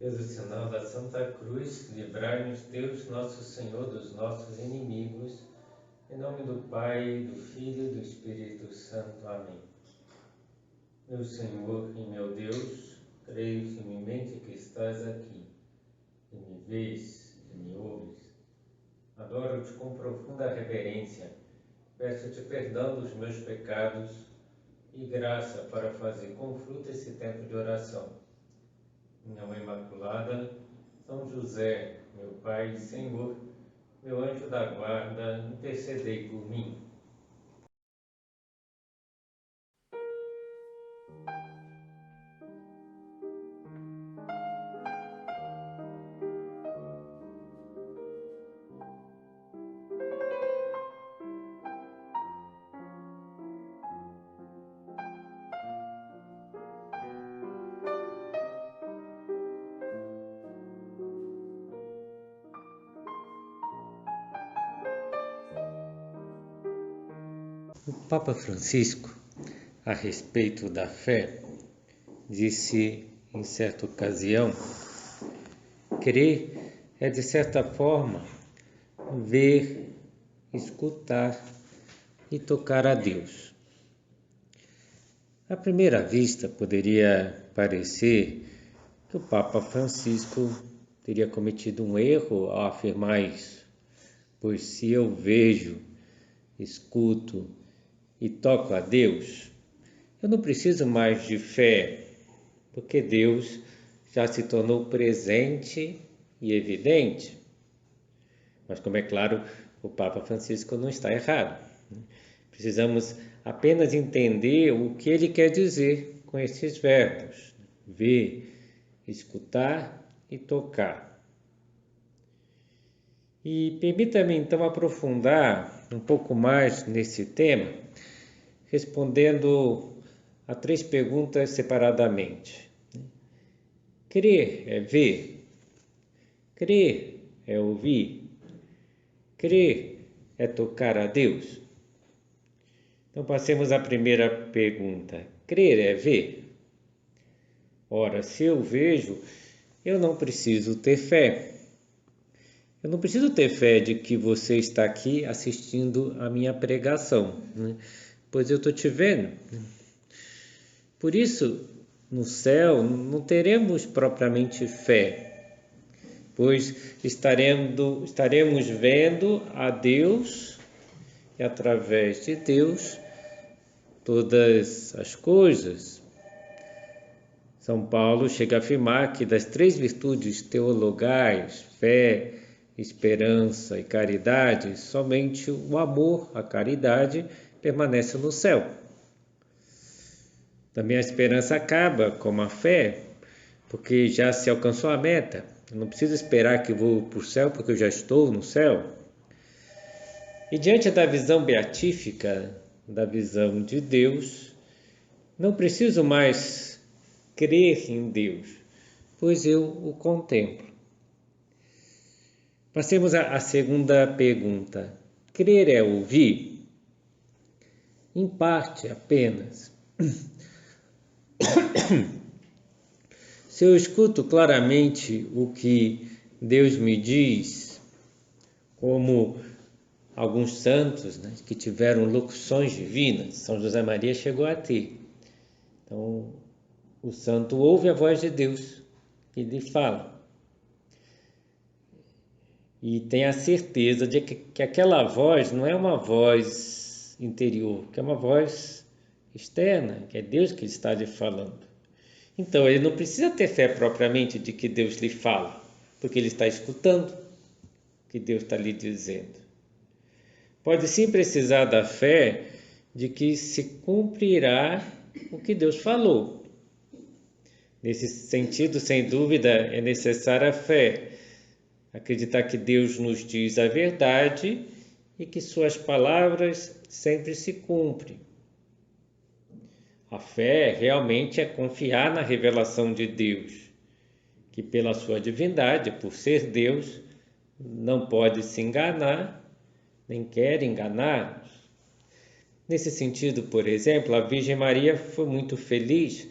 Pelo sinal da Santa Cruz, livrai-nos Deus, nosso Senhor, dos nossos inimigos. Em nome do Pai, do Filho e do Espírito Santo. Amém. Meu Senhor e meu Deus, creio firmemente que estás aqui, e me vês e me ouves. Adoro-te com profunda reverência. Peço-te perdão dos meus pecados e graça para fazer com fruto esse tempo de oração. Minha Mãe Imaculada, São José, meu Pai e Senhor, meu anjo da guarda, intercedei por mim. O Papa Francisco, a respeito da fé, disse em certa ocasião: crer é, de certa forma, ver, escutar e tocar a Deus. À primeira vista, poderia parecer que o Papa Francisco teria cometido um erro ao afirmar isso, pois se eu vejo, escuto e toco a Deus, eu não preciso mais de fé, porque Deus já se tornou presente e evidente. Mas, como é claro, o Papa Francisco não está errado. Precisamos apenas entender o que ele quer dizer com esses verbos: ver, escutar e tocar. E permita-me então aprofundar um pouco mais nesse tema, respondendo a 3 perguntas separadamente. Crer é ver? Crer é ouvir? Crer é tocar a Deus? Então passemos à primeira pergunta. Crer é ver? Ora, se eu vejo, eu não preciso ter fé. Eu não preciso ter fé de que você está aqui assistindo a minha pregação, né? Pois eu estou te vendo. Por isso, no céu, não teremos propriamente fé, pois estaremos vendo a Deus e, através de Deus, todas as coisas. São Paulo chega a afirmar que das 3 virtudes teologais, fé, esperança e caridade, somente o amor, a caridade, permanece no céu. Também a esperança acaba, como a fé, porque já se alcançou a meta. Eu não preciso esperar que vou para o céu, porque eu já estou no céu. E diante da visão beatífica, da visão de Deus, não preciso mais crer em Deus, pois eu o contemplo. Passemos à segunda pergunta. Crer é ouvir? Em parte apenas. Se eu escuto claramente o que Deus me diz, como alguns santos, né, que tiveram locuções divinas, São José Maria chegou a ter. Então, o santo ouve a voz de Deus que lhe fala. E tem a certeza de que aquela voz não é uma voz interior, que é uma voz externa, que é Deus que está lhe falando. Então, ele não precisa ter fé propriamente de que Deus lhe fala, porque ele está escutando o que Deus está lhe dizendo. Pode sim precisar da fé de que se cumprirá o que Deus falou. Nesse sentido, sem dúvida, é necessária a fé. Acreditar que Deus nos diz a verdade e que suas palavras sempre se cumprem. A fé realmente é confiar na revelação de Deus, que pela sua divindade, por ser Deus, não pode se enganar, nem quer enganar-nos. Nesse sentido, por exemplo, a Virgem Maria foi muito feliz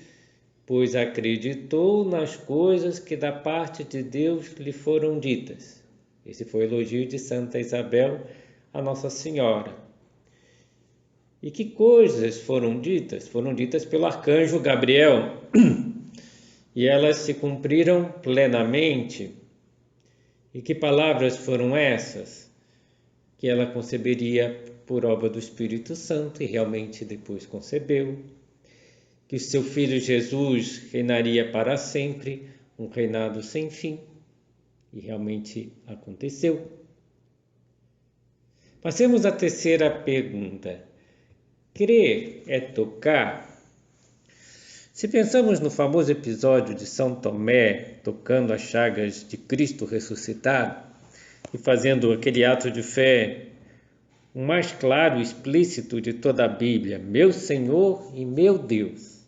pois acreditou nas coisas que da parte de Deus lhe foram ditas. Esse foi o elogio de Santa Isabel a Nossa Senhora. E que coisas foram ditas? Foram ditas pelo arcanjo Gabriel, e elas se cumpriram plenamente. E que palavras foram essas? Que ela conceberia por obra do Espírito Santo, e realmente depois concebeu. Que o seu filho Jesus reinaria para sempre, um reinado sem fim. E realmente aconteceu. Passemos à terceira pergunta. Crer é tocar? Se pensamos no famoso episódio de São Tomé tocando as chagas de Cristo ressuscitado e fazendo aquele ato de fé, o mais claro e explícito de toda a Bíblia, meu Senhor e meu Deus,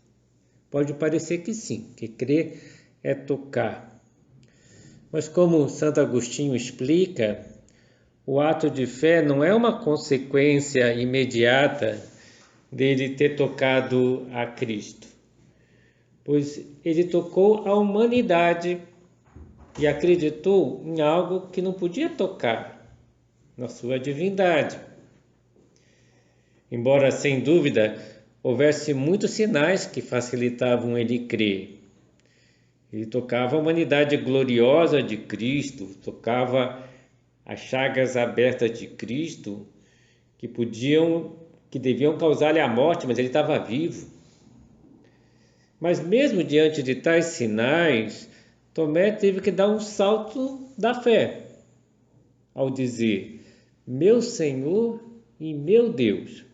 pode parecer que sim, que crer é tocar. Mas como Santo Agostinho explica, o ato de fé não é uma consequência imediata dele ter tocado a Cristo, pois ele tocou a humanidade e acreditou em algo que não podia tocar, na sua divindade. Embora, sem dúvida, houvesse muitos sinais que facilitavam ele crer. Ele tocava a humanidade gloriosa de Cristo, tocava as chagas abertas de Cristo, que deviam causar-lhe a morte, mas ele estava vivo. Mas mesmo diante de tais sinais, Tomé teve que dar um salto da fé, ao dizer, meu Senhor e meu Deus.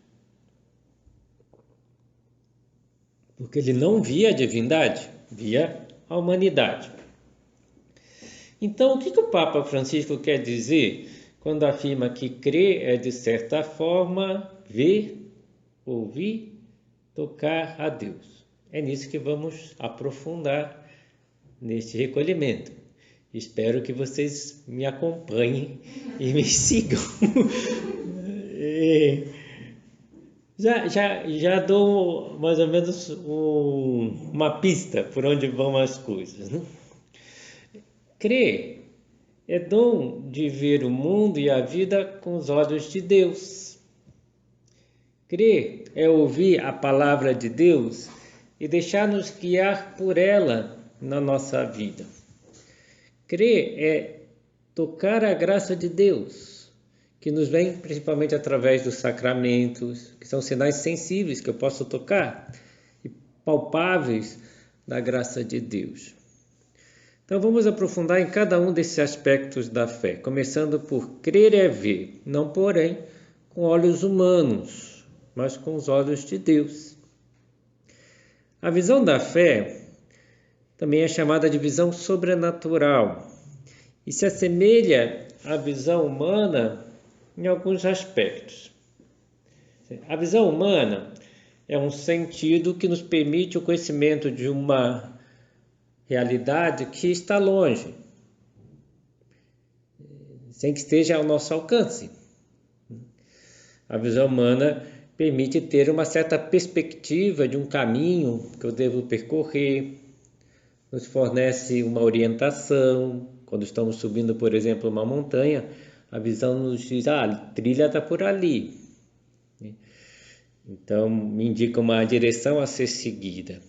Porque ele não via a divindade, via a humanidade. Então, o que o Papa Francisco quer dizer quando afirma que crer é, de certa forma, ver, ouvir, tocar a Deus? É nisso que vamos aprofundar neste recolhimento. Espero que vocês me acompanhem e me sigam. Já dou mais ou menos uma pista por onde vão as coisas, né? Crer é dom de ver o mundo e a vida com os olhos de Deus. Crer é ouvir a palavra de Deus e deixar-nos guiar por ela na nossa vida. Crer é tocar a graça de Deus, que nos vem principalmente através dos sacramentos, que são sinais sensíveis que eu posso tocar e palpáveis da graça de Deus. Então vamos aprofundar em cada um desses aspectos da fé, começando por crer é ver, não porém com olhos humanos, mas com os olhos de Deus. A visão da fé também é chamada de visão sobrenatural e se assemelha à visão humana em alguns aspectos. A visão humana é um sentido que nos permite o conhecimento de uma realidade que está longe, sem que esteja ao nosso alcance. A visão humana permite ter uma certa perspectiva de um caminho que eu devo percorrer, nos fornece uma orientação. Quando estamos subindo, por exemplo, uma montanha, a visão nos diz, a trilha está por ali. Então, me indica uma direção a ser seguida.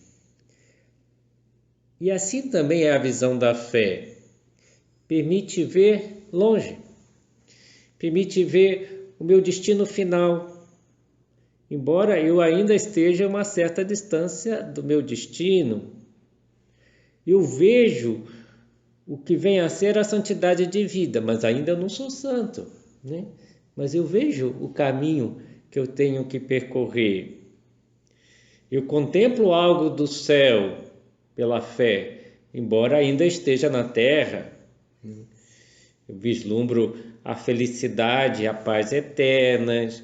E assim também é a visão da fé. Permite ver longe. Permite ver o meu destino final. Embora eu ainda esteja a uma certa distância do meu destino, eu vejo o que vem a ser a santidade de vida, mas ainda eu não sou santo, né? Mas eu vejo o caminho que eu tenho que percorrer. Eu contemplo algo do céu pela fé, embora ainda esteja na terra. Eu vislumbro a felicidade, a paz eternas.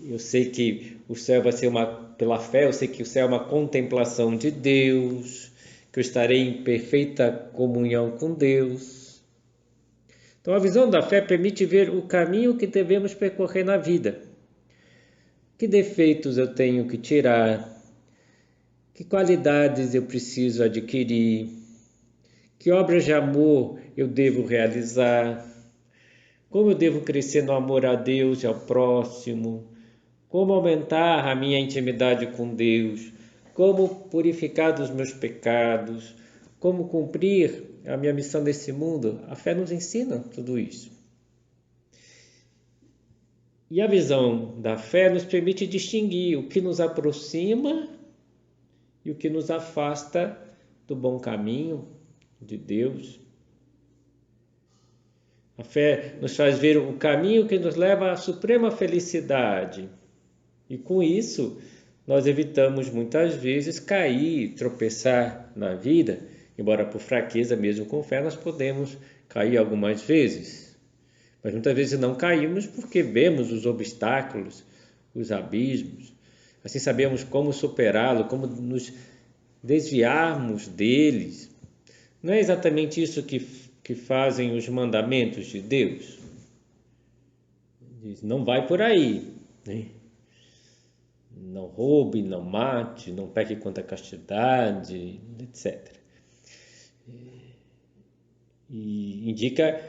Eu sei que o céu vai ser pela fé, eu sei que o céu é uma contemplação de Deus, que eu estarei em perfeita comunhão com Deus. Então a visão da fé permite ver o caminho que devemos percorrer na vida. Que defeitos eu tenho que tirar? Que qualidades eu preciso adquirir? Que obras de amor eu devo realizar? Como eu devo crescer no amor a Deus e ao próximo? Como aumentar a minha intimidade com Deus? Como purificar dos meus pecados? Como cumprir a minha missão nesse mundo? A fé nos ensina tudo isso. E a visão da fé nos permite distinguir o que nos aproxima e o que nos afasta do bom caminho de Deus. A fé nos faz ver o caminho que nos leva à suprema felicidade. E com isso, nós evitamos muitas vezes cair, tropeçar na vida, embora por fraqueza, mesmo com fé, nós podemos cair algumas vezes. Mas muitas vezes não caímos porque vemos os obstáculos, os abismos. Assim sabemos como superá-lo, como nos desviarmos deles. Não é exatamente isso que fazem os mandamentos de Deus? Diz, não vai por aí, né? Não roube, não mate, não peque contra a castidade, etc. E indica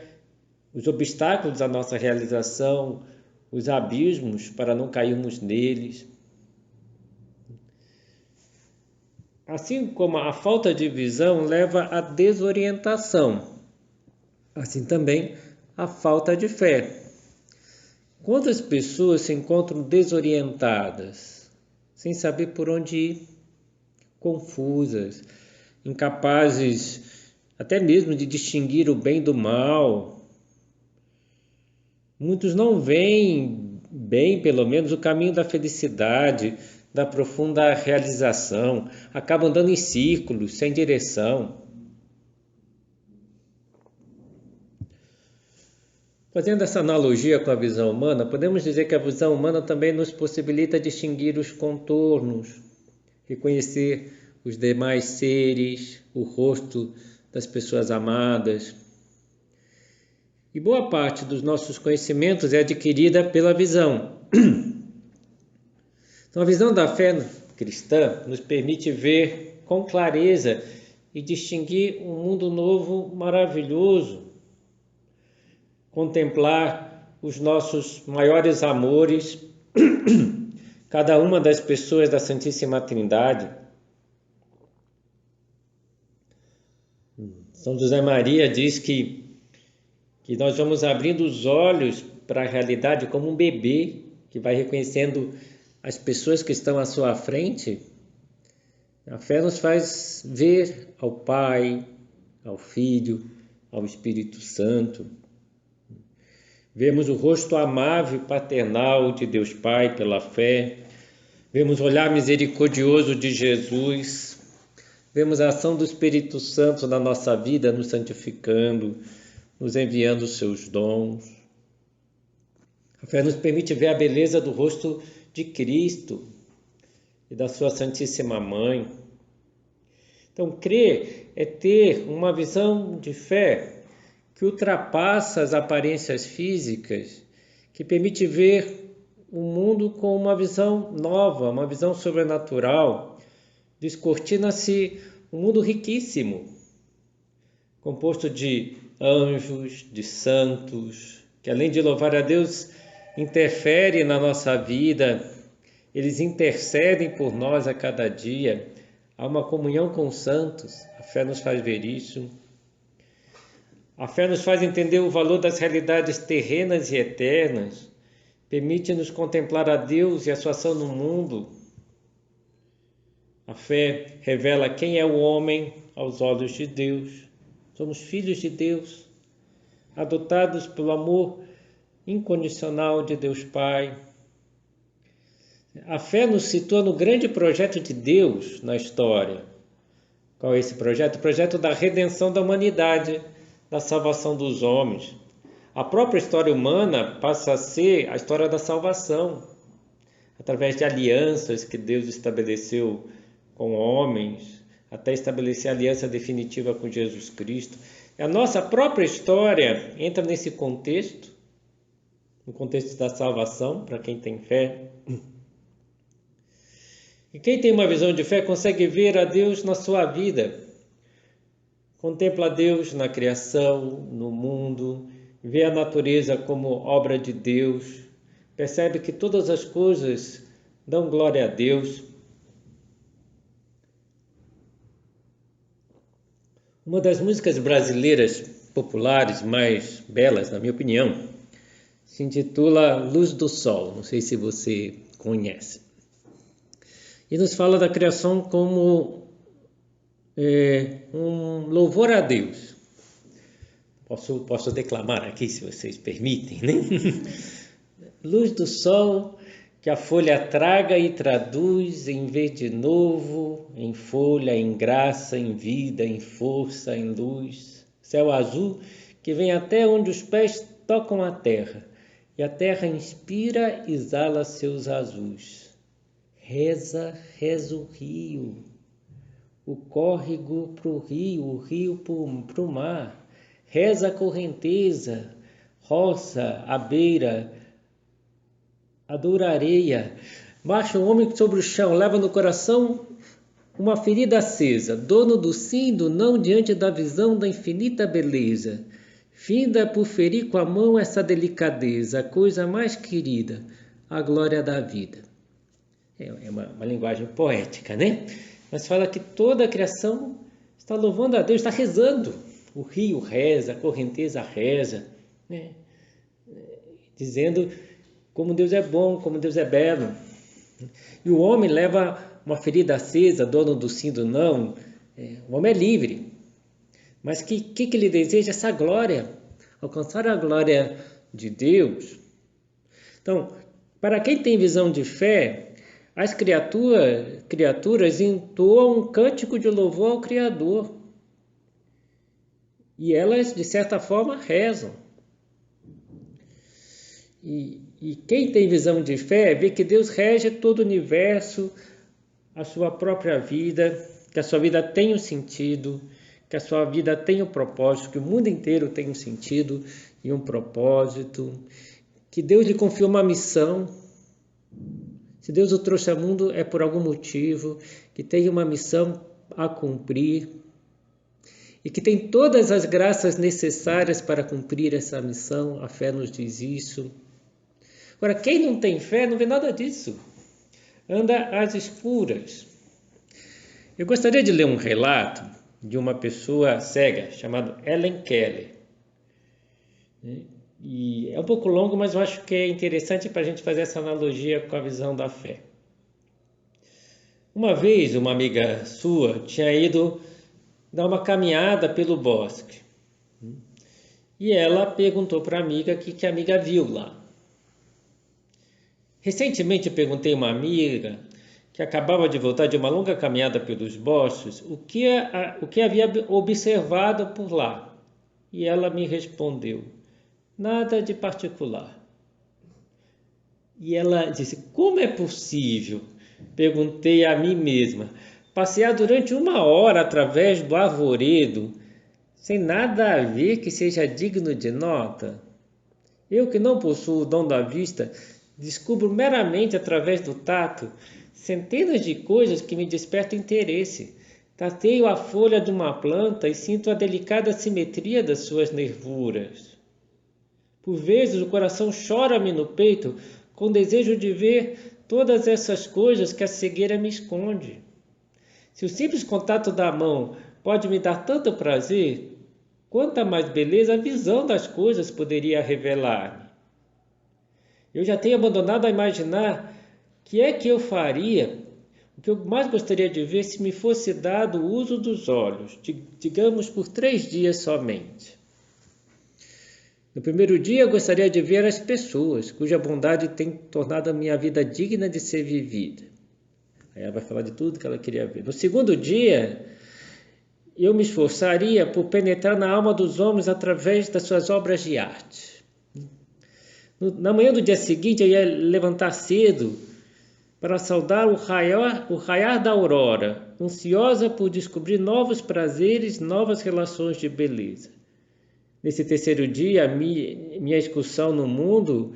os obstáculos à nossa realização, os abismos para não cairmos neles. Assim como a falta de visão leva à desorientação, assim também a falta de fé. Quantas pessoas se encontram desorientadas, sem saber por onde ir, confusas, incapazes até mesmo de distinguir o bem do mal. Muitos não veem bem, pelo menos, o caminho da felicidade, da profunda realização, acabam andando em círculos, sem direção. Fazendo essa analogia com a visão humana, podemos dizer que a visão humana também nos possibilita distinguir os contornos, reconhecer os demais seres, o rosto das pessoas amadas. E boa parte dos nossos conhecimentos é adquirida pela visão. Então, a visão da fé cristã nos permite ver com clareza e distinguir um mundo novo maravilhoso, contemplar os nossos maiores amores, cada uma das pessoas da Santíssima Trindade. São José Maria diz que nós vamos abrindo os olhos para a realidade como um bebê que vai reconhecendo as pessoas que estão à sua frente. A fé nos faz ver ao Pai, ao Filho, ao Espírito Santo. Vemos o rosto amável e paternal de Deus Pai pela fé. Vemos o olhar misericordioso de Jesus. Vemos a ação do Espírito Santo na nossa vida, nos santificando, nos enviando os seus dons. A fé nos permite ver a beleza do rosto de Cristo e da sua Santíssima Mãe. Então, crer é ter uma visão de fé que ultrapassa as aparências físicas, que permite ver o mundo com uma visão nova, uma visão sobrenatural. Descortina-se um mundo riquíssimo, composto de anjos, de santos, que além de louvar a Deus, interferem na nossa vida, eles intercedem por nós a cada dia. Há uma comunhão com os santos, a fé nos faz ver isso. A fé nos faz entender o valor das realidades terrenas e eternas, permite-nos contemplar a Deus e a sua ação no mundo. A fé revela quem é o homem aos olhos de Deus. Somos filhos de Deus, adotados pelo amor incondicional de Deus Pai. A fé nos situa no grande projeto de Deus na história. Qual é esse projeto? O projeto da redenção da humanidade, da salvação dos homens. A própria história humana passa a ser a história da salvação, através de alianças que Deus estabeleceu com homens, até estabelecer a aliança definitiva com Jesus Cristo. A nossa própria história entra nesse contexto, no contexto da salvação, para quem tem fé. E quem tem uma visão de fé consegue ver a Deus na sua vida. Contempla a Deus na criação, no mundo, vê a natureza como obra de Deus, percebe que todas as coisas dão glória a Deus. Uma das músicas brasileiras populares mais belas, na minha opinião, se intitula Luz do Sol, não sei se você conhece. E nos fala da criação como um louvor a Deus. Posso declamar aqui, se vocês permitem, né? Luz do sol que a folha traga e traduz em verde novo, em folha, em graça, em vida, em força, em luz. Céu azul que vem até onde os pés tocam a terra, e a terra inspira e exala seus azuis. Reza, reza o rio, o córrego pro rio, o rio pro mar. Reza a correnteza, roça, a beira, a dura areia. Marcha um homem sobre o chão, leva no coração uma ferida acesa, dono do sim e do não diante da visão da infinita beleza. Finda por ferir com a mão essa delicadeza, a coisa mais querida, a glória da vida. É uma linguagem poética, né? Mas fala que toda a criação está louvando a Deus, está rezando. O rio reza, a correnteza reza, né? Dizendo como Deus é bom, como Deus é belo. E o homem leva uma ferida acesa, dono do sim e do não. O homem é livre. Mas o que ele deseja? Essa glória, alcançar a glória de Deus. Então, para quem tem visão de fé, as criaturas entoam um cântico de louvor ao Criador. E elas, de certa forma, rezam. E quem tem visão de fé vê que Deus rege todo o universo, a sua própria vida, que a sua vida tem um sentido, que a sua vida tem um propósito, que o mundo inteiro tem um sentido e um propósito, que Deus lhe confiou uma missão. Se Deus o trouxe ao mundo é por algum motivo, que tem uma missão a cumprir e que tem todas as graças necessárias para cumprir essa missão. A fé nos diz isso. Agora, quem não tem fé não vê nada disso. Anda às escuras. Eu gostaria de ler um relato de uma pessoa cega chamada Helen Keller. E é um pouco longo, mas eu acho que é interessante para a gente fazer essa analogia com a visão da fé. Uma vez, uma amiga sua tinha ido dar uma caminhada pelo bosque. E ela perguntou para a amiga o que a amiga viu lá. Recentemente eu perguntei a uma amiga que acabava de voltar de uma longa caminhada pelos bosques o que havia observado por lá. E ela me respondeu: nada de particular. E ela disse: como é possível? Perguntei a mim mesma. Passear durante 1 hora através do arvoredo, sem nada a ver que seja digno de nota? Eu que não possuo o dom da vista, descubro meramente através do tato centenas de coisas que me despertam interesse. Tateio a folha de uma planta e sinto a delicada simetria das suas nervuras. Por vezes o coração chora-me no peito com desejo de ver todas essas coisas que a cegueira me esconde. Se o simples contato da mão pode me dar tanto prazer, quanta mais beleza a visão das coisas poderia revelar-me. Eu já tenho abandonado a imaginar que é que eu faria, o que eu mais gostaria de ver se me fosse dado o uso dos olhos, digamos por 3 dias somente. No primeiro dia eu gostaria de ver as pessoas, cuja bondade tem tornado a minha vida digna de ser vivida. Aí ela vai falar de tudo que ela queria ver. No segundo dia, eu me esforçaria por penetrar na alma dos homens através das suas obras de arte. Na manhã do dia seguinte, eu ia levantar cedo para saudar o raiar da aurora, ansiosa por descobrir novos prazeres, novas relações de beleza. Nesse terceiro dia, minha excursão no mundo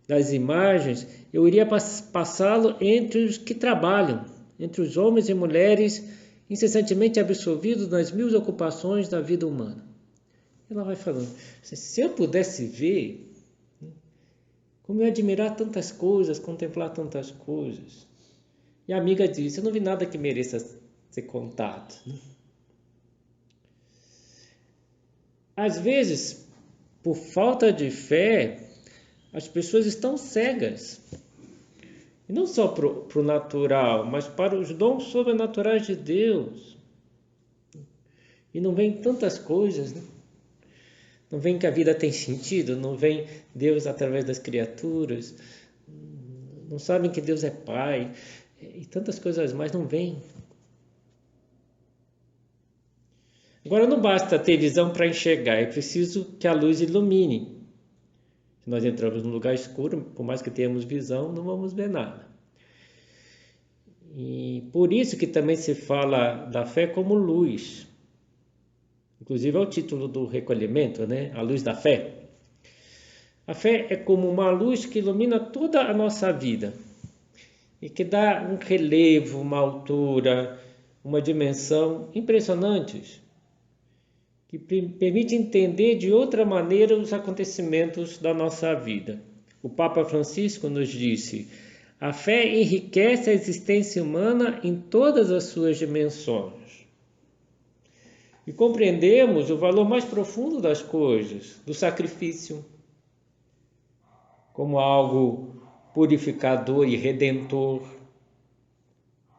das imagens, eu iria passá-lo entre os que trabalham, entre os homens e mulheres incessantemente absorvidos nas mil ocupações da vida humana. Ela vai falando, se eu pudesse ver, como eu admirar tantas coisas, contemplar tantas coisas. E a amiga diz, eu não vi nada que mereça ser contado. Às vezes, por falta de fé, as pessoas estão cegas. E não só para o natural, mas para os dons sobrenaturais de Deus. E não vem tantas coisas, né? Não vem que a vida tem sentido, não vem Deus através das criaturas, não sabem que Deus é Pai, e tantas coisas mais não vêm. Agora não basta ter visão para enxergar, é preciso que a luz ilumine. Se nós entramos num lugar escuro, por mais que tenhamos visão, não vamos ver nada. E por isso que também se fala da fé como luz. Inclusive é o título do recolhimento, né? A luz da fé. A fé é como uma luz que ilumina toda a nossa vida e que dá um relevo, uma altura, uma dimensão impressionantes, que permite entender de outra maneira os acontecimentos da nossa vida. O Papa Francisco nos disse: a fé enriquece a existência humana em todas as suas dimensões. E compreendemos o valor mais profundo das coisas, do sacrifício, como algo purificador e redentor.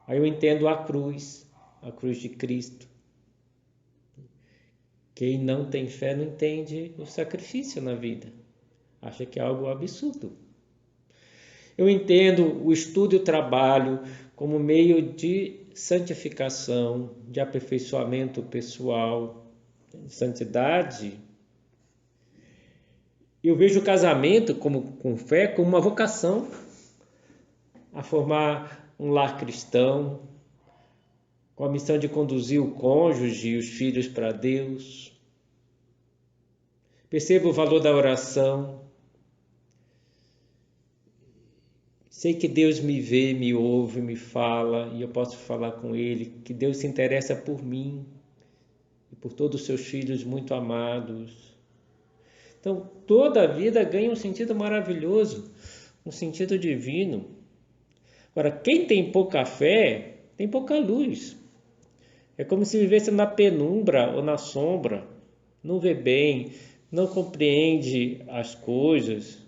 Aí eu entendo a cruz de Cristo. Quem não tem fé não entende o sacrifício na vida, acha que é algo absurdo. Eu entendo o estudo e o trabalho como meio de santificação, de aperfeiçoamento pessoal, de santidade. Eu vejo o casamento com fé como uma vocação a formar um lar cristão, com a missão de conduzir o cônjuge e os filhos para Deus. Percebo o valor da oração. Sei que Deus me vê, me ouve, me fala e eu posso falar com Ele, que Deus se interessa por mim e por todos os seus filhos muito amados. Então, toda a vida ganha um sentido maravilhoso, um sentido divino. Agora, quem tem pouca fé, tem pouca luz. É como se vivesse na penumbra ou na sombra, não vê bem, não compreende as coisas.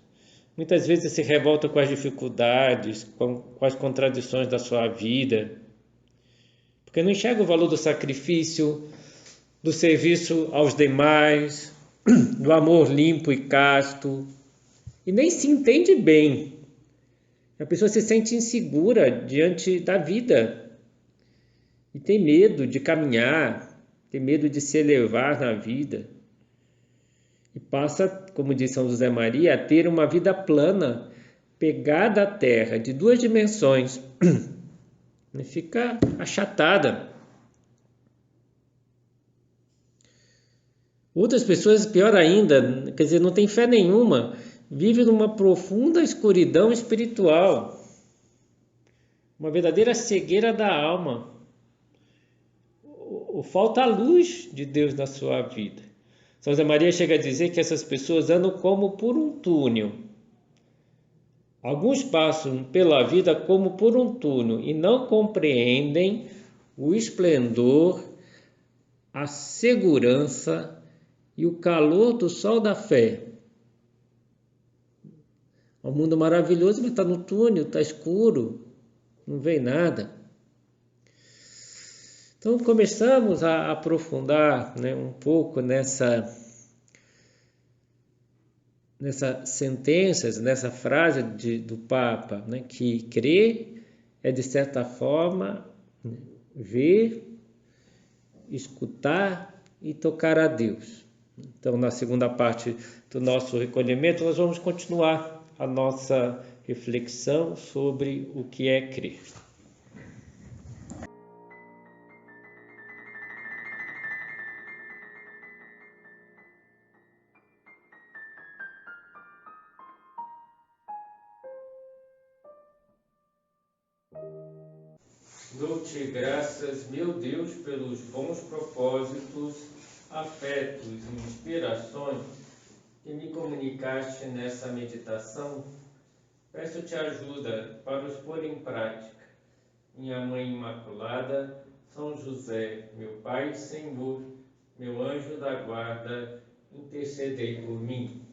Muitas vezes se revolta com as dificuldades, com as contradições da sua vida, porque não enxerga o valor do sacrifício, do serviço aos demais, do amor limpo e casto, e nem se entende bem. A pessoa se sente insegura diante da vida e tem medo de caminhar, tem medo de se elevar na vida. E passa, como diz São José Maria, a ter uma vida plana, pegada à terra, de duas dimensões. Fica achatada. Outras pessoas, pior ainda, quer dizer, não tem fé nenhuma, vivem numa profunda escuridão espiritual, uma verdadeira cegueira da alma. Falta a luz de Deus na sua vida. São José Maria chega a dizer que essas pessoas andam como por um túnel. Alguns passam pela vida como por um túnel e não compreendem o esplendor, a segurança e o calor do sol da fé. É um mundo maravilhoso, mas está no túnel, está escuro, não vê nada. Então começamos a aprofundar, né, um pouco nessas sentenças, nessa frase do Papa, né, que crer é de certa forma ver, escutar e tocar a Deus. Então, na segunda parte do nosso recolhimento, nós vamos continuar a nossa reflexão sobre o que é crer. Dou-te graças, meu Deus, pelos bons propósitos, afetos e inspirações que me comunicaste nessa meditação. Peço-te ajuda para os pôr em prática. Minha Mãe Imaculada, São José, meu Pai e Senhor, meu anjo da guarda, intercedei por mim.